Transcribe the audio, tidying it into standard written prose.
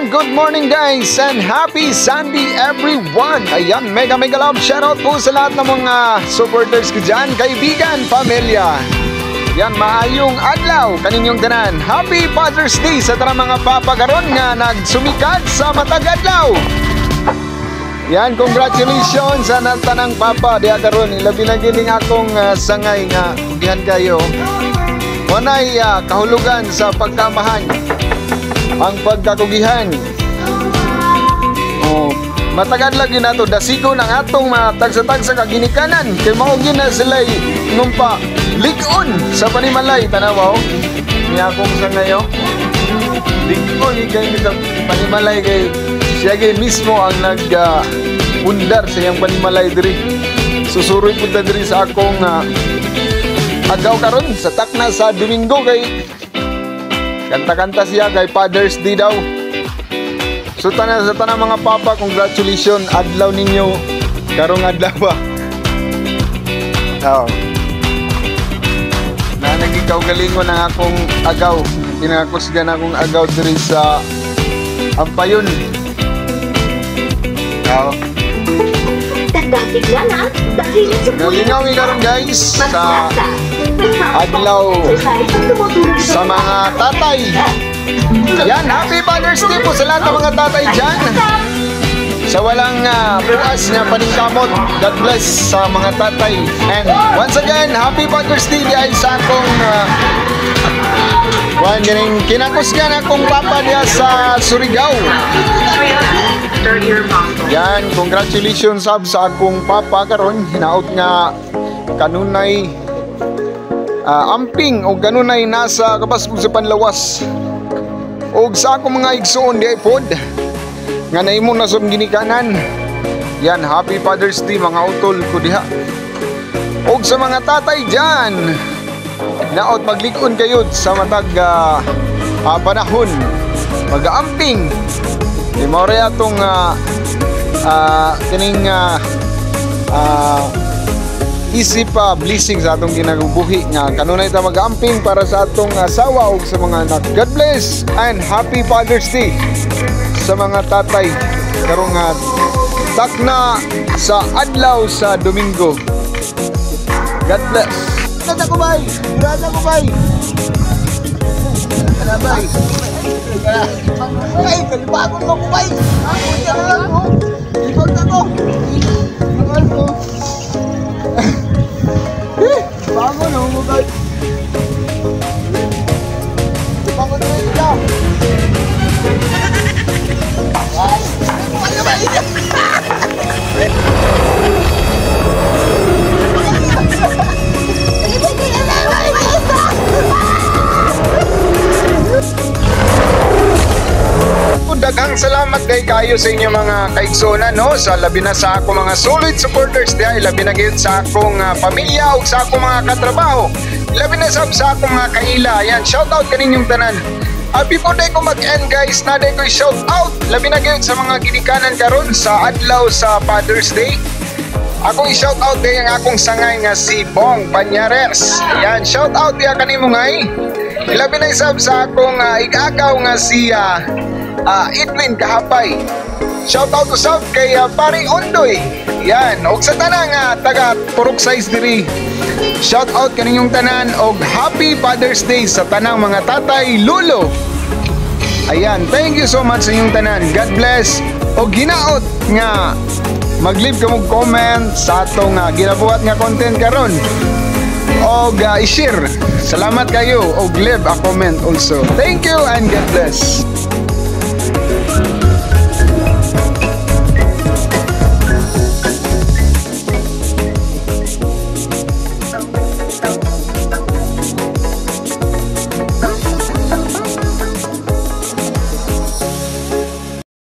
good morning guys and happy Sunday everyone. Ayan, mega love shoutout po sa lahat ng mga supporters ko dyan, kaibigan, pamilya. Yan, maayong adlaw kaninyong tanan. Happy Father's Day sa tanang mga papagaron nga nagsumikat sa matag adlaw. Yan, congratulations sa tanang papa diya karon. Ilabi na gining akong sangay nga ugihan kayo. Wanay kahulugan sa pagkamahan ang pagkakugihan. Matagal lagi na to dasiko ng atong tagsa-tagsa kaginikanan kay maugin na sila'y numpa ligon sa panimalay. Tanawaw niya akong sa ngayon ligon kay panimalay kay siya kay mismo ang nag-undar sa iyang panimalay diri. Susuroy po diri sa akong agaw karon sa takna sa Domingo kay kanta-kanta siya kay Father's Day daw. So sa tanang mga papa, congratulations adlaw ninyo karong adlaw ba. Na nagikaw galingon ang akong agaw. Pinakusgan akong agaw diri sa Ampayon. Galingaw karon guys sa adlaw sa mga tatay. Yan, happy Father's Day po sa lahat ng mga tatay dyan. Sa walang bukas na paningkamot, God bless sa mga tatay. And once again, happy Father's Day dahil sa akong kinakusgan akong papa niya sa Surigao. Yan, congratulations sab sa akong papa karon. Hinaot nga kanunay amping o kanunay nasa kapasbog sa Panlawas. O sa akong mga igsoon di ay pod nga naimong nasong ginikanan. Yan, happy Father's Day mga utol ko diha. O sa mga tatay dyan naot maglikon kayo sa matag panahon mag-aamping. Di mo rin atong kining isip blessing sa atong ginabuhi nga kanunay ta mag-amping para sa atong asawa o sa mga anak. God bless and happy Father's Day sa mga tatay karong takna sa adlaw sa Domingo. God bless. Ganda ko bay. Ganda ko bay. Ana bay. Ay, kalibakon mo ko bay. Ako diyan lang mo. Ibag na ko. Ibag ko. Bangun no, guys. Bangun na ito. Ay, ano ba ito? Daghang salamat kay kayo sa inyo mga kaigsonan no, sa labi na sa ako mga solid supporters diay, labi na gyud sa akong pamilya ug sa akong mga katrabaho, labi na sa akong mga kaila. Yan, shout out kaninyong tanan. Before day ko mag-end guys, naday ko shout out labi na gyud sa mga ginikanan karon sa adlaw sa Father's Day. Akong i-shout out day ang akong sangay nga si Bong Panyares. Yan, shout out diya kanimo ngay. Labi na isab sa akong igagaw nga si Edwin Kahapay. Shout out to sab kay Paring Ondoy. Yan, og sa tanang taga Purok Size diri. Shout out kaninyong tanan og happy Father's Day sa tanang mga tatay lulo. Ayan, thank you so much sa inyong tanan. God bless. Og ginaot nga mag-leave ka mong comment sa atong ginabuhat nga content karon. Og i-share. Salamat kayo og leave a comment also. Thank you and God bless.